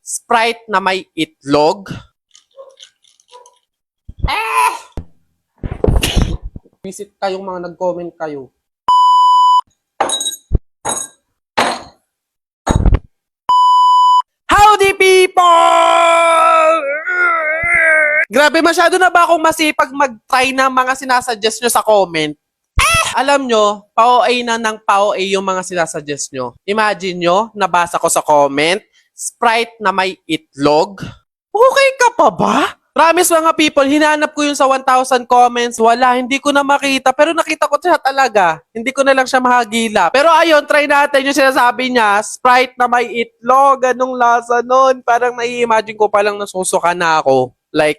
Sprite na may itlog. Visit kayong mga nag-comment kayo. Howdy people! Grabe, masyado na ba akong masipag mag-try ng mga sinasuggest nyo sa comment? Alam nyo, PAOA na ng PAOA yung mga sinasuggest nyo. Imagine nyo, nabasa ko sa comment, Sprite na may itlog. Okay ka pa ba? Promise mga people, hinanap ko yun sa 1,000 comments. Wala, hindi ko na makita. Pero nakita ko siya talaga. Hindi ko na lang siya mahagila. Pero ayun, try natin yung sinasabi niya. Sprite na may itlog. Anong lasa nun? Parang nai-imagine ko palang nasusuka na ako. Like,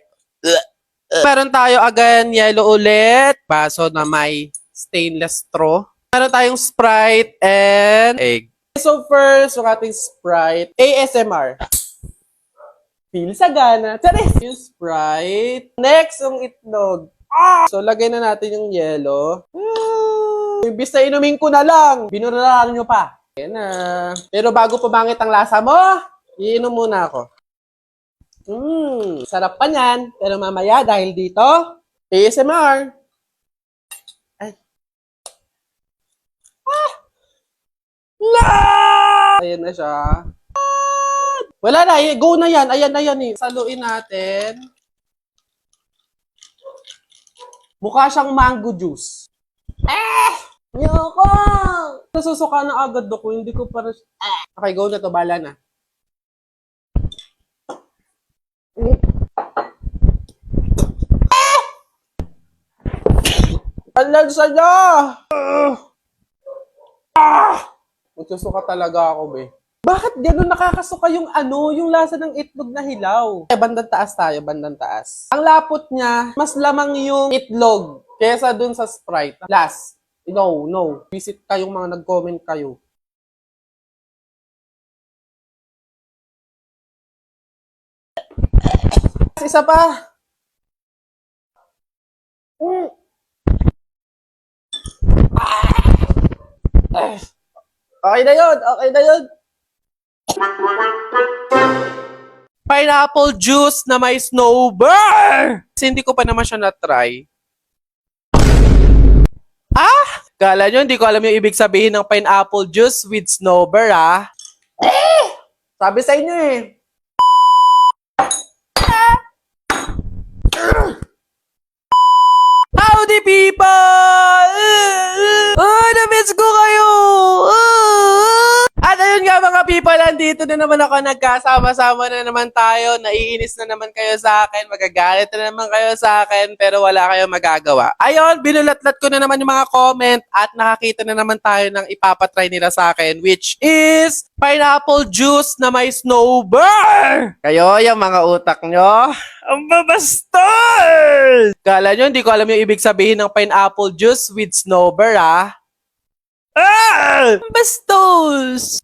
meron tayo again, yellow ulit. Baso na may stainless straw. Meron tayong Sprite and egg. So first, yung ating Sprite, ASMR. Feel sa gana. Charis! Yung Sprite. Next, yung itlog. So, lagay na natin yung yellow. Imbis na inumin ko na lang. Binuralaan nyo pa. Ayan na. Pero bago pumangit ang lasa mo, iinom muna ako. Sarap pa niyan. Pero mamaya, dahil dito, ASMR. Ay. Ayan na siya. Wala na, go na yan. Ayan na yan eh. Saluin natin. Mukha siyang mango juice. Yoko! Nasusuka na agad ako. Hindi ko para... Okay, go na to. Bala na. Alam sa'yo! Magsusuka talaga ako, be. Bakit gano'n nakakasuka yung yung lasa ng itlog na hilaw? Bandang taas tayo, bandang taas. Ang lapot niya, mas lamang yung itlog kesa dun sa Sprite. Last. No. Visit kayong mga nag-comment kayo. Isa pa. Okay na yun. Pineapple juice na may snowbird! Kasi hindi ko pa naman siya na-try. Kala nyo, hindi ko alam yung ibig sabihin ng pineapple juice with snowbird, Sabi sa inyo eh. Howdy people! Na-miss ko kayo! At ayun nga mga people, andito na naman ako, nagkasama-sama na naman tayo, naiinis na naman kayo sa akin, magagalit na naman kayo sa akin, pero wala kayong magagawa. Ayun, binulatlat ko na naman yung mga comment at nakakita na naman tayo ng ipapatry nila sa akin, which is pineapple juice na may snowbird! Kayo, yung mga utak nyo, ang babastard! Kala nyo, hindi ko alam yung ibig sabihin ng pineapple juice with snowbird, Bastos!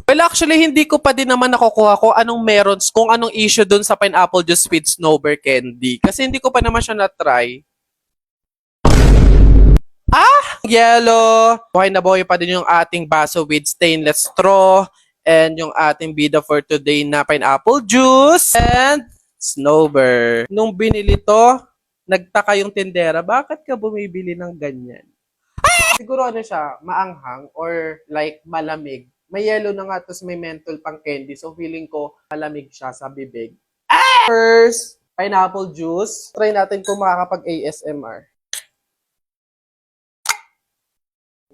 Well, actually, hindi ko pa din naman nakukuha kung anong meron, kung anong issue dun sa pineapple juice with snowbird candy. Kasi hindi ko pa naman siya na-try. Yellow! Buhay na buhay pa din yung ating baso with stainless straw. And yung ating bida for today na pineapple juice. And snowbird. Nung binili to, nagtaka yung tindera, bakit ka bumibili ng ganyan? Siguro ano siya, maanghang or like malamig. May yellow na nga, tapos may menthol pang candy. So feeling ko malamig siya sa bibig. First, pineapple juice. Try natin kung makakapag-ASMR.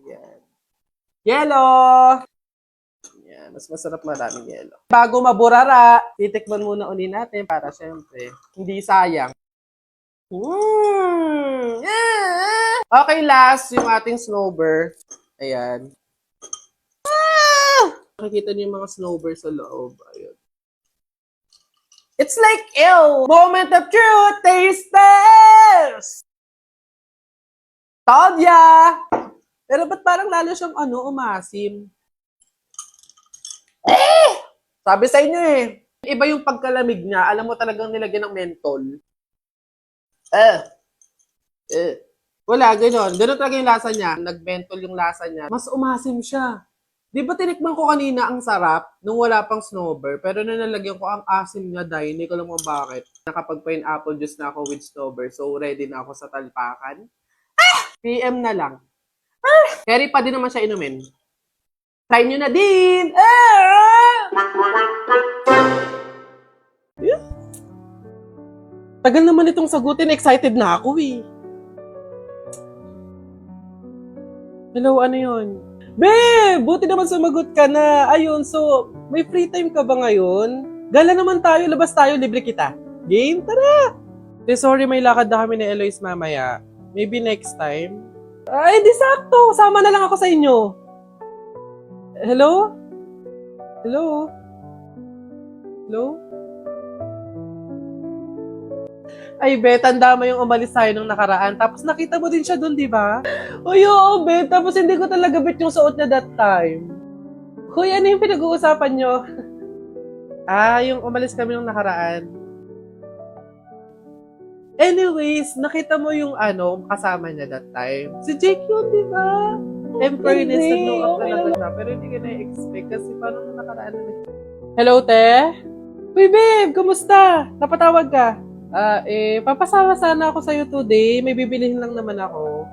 Yan. Yellow! Yan, mas masarap maraming yellow. Bago maburara, titikman muna uli natin para syempre, hindi sayang. Okay, last, yung ating snowbird. Ayan. Nakikita niyo yung mga snowbird sa loob. Ayun. It's like, ew! Moment of truth, taste test! Told ya! Pero ba't parang lalo siyang umasim? Sabi sa inyo eh. Iba yung pagkalamig niya. Alam mo talagang nilagyan ng mentol. Wala, gano'n. Gano'n talaga yung lasa niya. Nag-mentol yung lasa niya. Mas umasim siya. Di ba tinikman ko kanina ang sarap nung wala pang snowbird, pero nalagyan ko ang asim niya dahil hindi ko alam kung bakit. Nakapag-pineapple juice na ako with snowbird, so ready na ako sa talpakan. PM na lang. Carry pa din naman siya inumin. Try nyo na din! Tagal naman itong sagutin, excited na ako eh. Hello, ano yun? Babe! Buti naman sumagot ka na. Ayun, so, may free time ka ba ngayon? Gala naman tayo, labas tayo, libre kita. Game? Tara! Sorry, may lakad na kami ni Eloise mamaya. Maybe next time. Ay, di sakto. Sama na lang ako sa inyo. Hello? Hello? Hello? Ay, be, tanda mo yung umalis tayo nung nakaraan. Tapos nakita mo din siya dun, di ba? Uy, oo, be. Tapos hindi ko talaga bet yung suot niya that time. Hoy, ano yung pinag-uusapan nyo? Yung umalis kami nung nakaraan. Anyways, nakita mo yung kasama niya that time. Si Jake yun, di ba? Fairness, nag-know up talaga siya. Pero hindi ka na-expect kasi paano nung nakaraan na. Hello, te? Uy, babe, kumusta? Napatawag ka? Papasama sana ako sa'yo today. May bibilihin lang naman ako.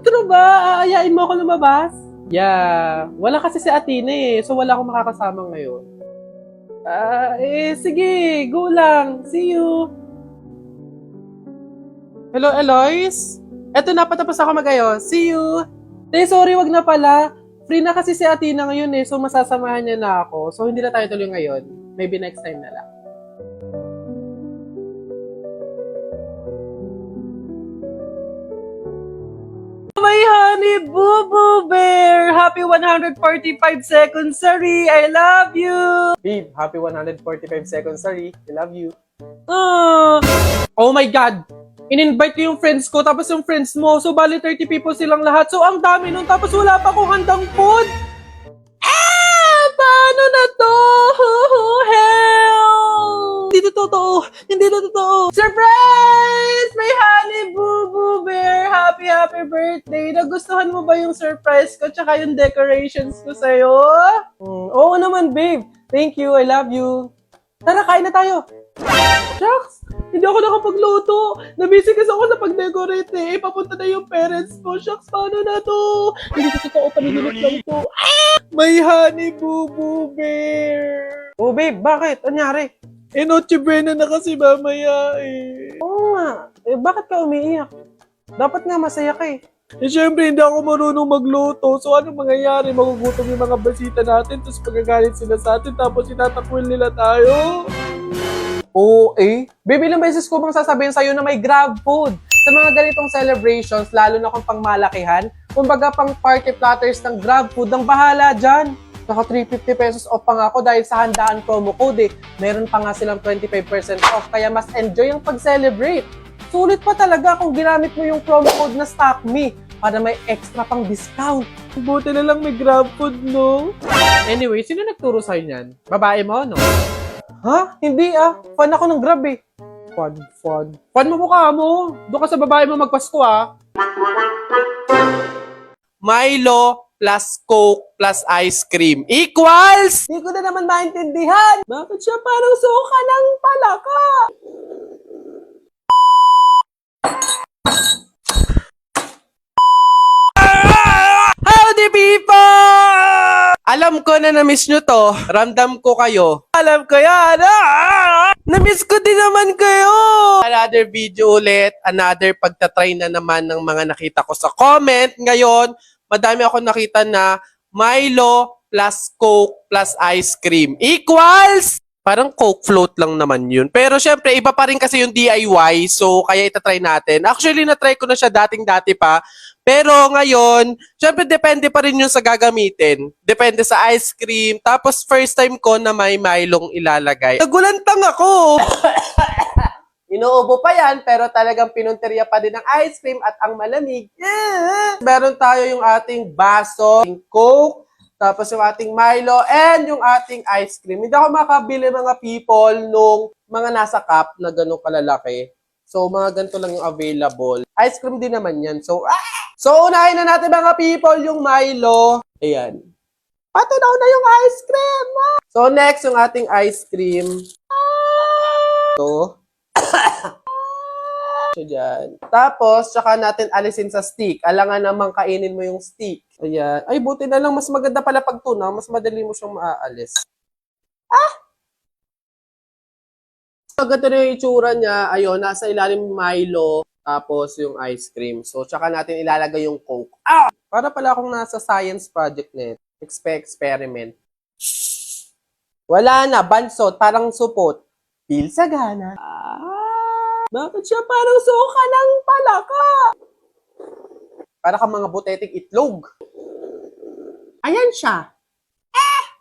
True ba? Aayain mo ako lumabas? Yeah. Wala kasi si Athena eh. So wala akong makakasama ngayon. Sige. Go lang. See you. Hello, Eloise? Eto na, patapos ako mag-ayos. See you. Sorry, wag na pala. Free na kasi si Athena ngayon eh. So masasamahan niya na ako. So hindi na tayo tuloy ngayon. Maybe next time na lang. My honey boo boo bear! Happy 145 seconds, sorry! I love you! Babe, happy 145 seconds, sorry! I love you. Oh my God! In-invite ko yung friends ko, tapos yung friends mo. So, bali 30 people silang lahat. So, ang dami nun. Tapos wala pa akong handang food. Paano na to? Help! Hindi to totoo. Hindi to totoo. Surprise! May honey boo boo bear. Happy birthday. Nagustuhan mo ba yung surprise ko tsaka yung decorations ko sa'yo? Oo naman, babe. Thank you. I love you. Tara, kain na tayo. Shucks! Hindi ako nakapagluto. Nabisi kasi ako sa pag-decorate eh. Papunta na yung parents ko. Shucks, paano na to? Hindi ko totoo. Panigilit lang to. May honey boo boo bear. Oh, babe, bakit? Anyari? Noche Buena na kasi mamaya eh. Oo nga. Bakit ka umiiyak? Dapat nga masaya ka eh. Siyempre, hindi ako marunong magluto. So, anong mangyayari? Magugutom yung mga basita natin, tapos magagalit sila sa atin, tapos itatakwil nila tayo. Oo eh. Babe, ilang beses ko bang sasabihin sa'yo na may grab food? Sa mga ganitong celebrations, lalo na kung pangmalakihan, kumbaga pang party platters ng grab food, ang bahala dyan. Naka 350 pesos off pa nga ako dahil sa handaan promo code eh. Meron pa nga silang 25% off, kaya mas enjoy ang pag-celebrate. Sulit pa talaga kung ginamit mo yung promo code na StockMe para may extra pang discount. Buti na lang may grab food, no? Anyway, sino nagturo sa'yo niyan? Babae mo, no? Ha? Hindi ah. Fan ako ng grab eh. Fan. Fan mo mukha mo. Doon ka sa babae mo magpasko ah. Milo plus Coke plus ice cream equals... Hindi ko na naman maintindihan. Bakit siya parang suka ng palaka? Howdy people! Alam ko na na-miss nyo to. Ramdam ko kayo. Alam ko yan. Na-miss ko din naman kayo. Another video ulit. Another pagtatry na naman ng mga nakita ko sa comment. Ngayon, madami ako nakita na Milo plus Coke plus ice cream equals... Parang Coke float lang naman yun. Pero syempre, iba pa rin kasi yung DIY. So, kaya itatry natin. Actually, natry ko na siya dating-dati pa. Pero ngayon, syempre, depende pa rin yung sa gagamitin. Depende sa ice cream. Tapos, first time ko na may Milong ilalagay. Nagulantang ako! Inuubo pa yan, pero talagang pinunteriya pa din ang ice cream at ang malamig. Yeah! Meron tayo yung ating baso, yung Coke, tapos yung ating Milo, and yung ating ice cream. Hindi ako makabili mga people nung mga nasa cup na ganun kalalaki. So, mga ganito lang yung available. Ice cream din naman yan. So, unahin na natin mga people yung Milo. Ayan. Patunaw na yung ice cream! So, next, yung ating ice cream. Ito. So, dyan. Tapos, tsaka natin alisin sa stick. Alangan namang kainin mo yung stick. Ayan. Ay, buti na lang. Mas maganda pala pag tunaw. Mas madali mo siyang maaalis. So, ganito na yung itsura niya. Ayun, nasa ilalim yung Milo. Tapos, yung ice cream. So, tsaka natin ilalagay yung Coke. Ah! Para pala akong nasa science project net. Experiment. Wala na. Bansot. Parang supot. Feel sagana. Bakit siya parang suka ng palaka? Para ka mga buteting itlog. Ayan siya.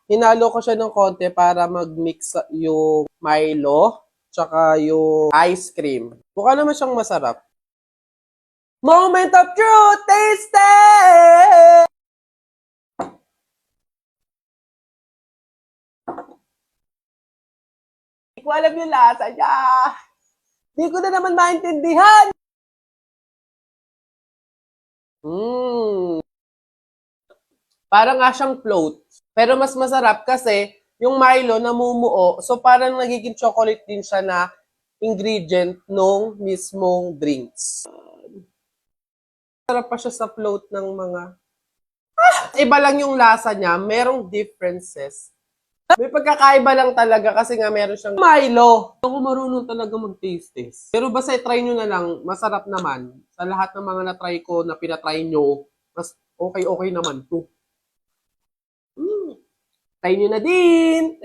Hinalo ko siya ng konti para mag-mix yung Milo tsaka yung ice cream. Mukha naman siyang masarap. Moment of truth! Taste it! Hindi ko alam yung lasa niya. Hindi ko na naman maintindihan. Parang nga siyang float. Pero mas masarap kasi yung Milo namumuo. So parang nagiging chocolate din siya na ingredient nung mismong drinks. Sarap pa siya sa float ng mga... Iba lang yung lasa niya. Merong differences. May pagkakaiba lang talaga kasi nga meron siyang Milo. Ako marunong talaga mag-taste. Pero basta try nyo na lang, masarap naman. Sa lahat ng mga na-try ko, na pinatry nyo, mas okay naman to. Try nyo na din!